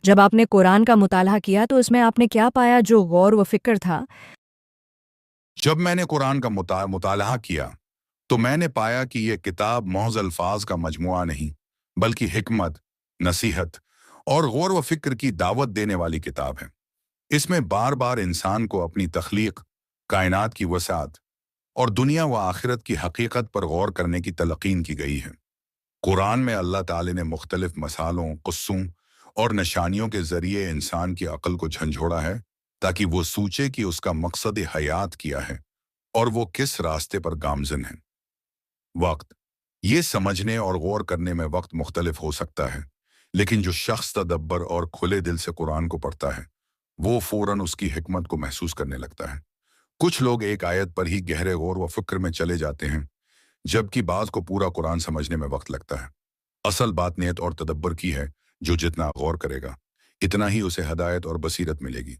جب آپ نے قرآن کا مطالعہ کیا تو اس میں آپ نے کیا پایا جو غور و فکر تھا؟ جب میں نے قرآن کا مطالعہ کیا تو میں نے پایا کہ یہ کتاب محض الفاظ کا مجموعہ نہیں، بلکہ حکمت، نصیحت اور غور و فکر کی دعوت دینے والی کتاب ہے۔ اس میں بار بار انسان کو اپنی تخلیق، کائنات کی وسعت اور دنیا و آخرت کی حقیقت پر غور کرنے کی تلقین کی گئی ہے۔ قرآن میں اللہ تعالی نے مختلف مثالوں، قصوں اور نشانیوں کے ذریعے انسان کی عقل کو جھنجھوڑا ہے تاکہ وہ سوچے کہ اس کا مقصد حیات کیا ہے اور وہ کس راستے پر گامزن ہے۔ وقت یہ سمجھنے اور غور کرنے میں وقت مختلف ہو سکتا ہے، لیکن جو شخص تدبر اور کھلے دل سے قرآن کو پڑھتا ہے وہ فوراً اس کی حکمت کو محسوس کرنے لگتا ہے۔ کچھ لوگ ایک آیت پر ہی گہرے غور و فکر میں چلے جاتے ہیں، جبکہ بعض کو پورا قرآن سمجھنے میں وقت لگتا ہے۔ اصل بات نیت اور تدبر کی ہے، جو جتنا غور کرے گا اتنا ہی اسے ہدایت اور بصیرت ملے گی۔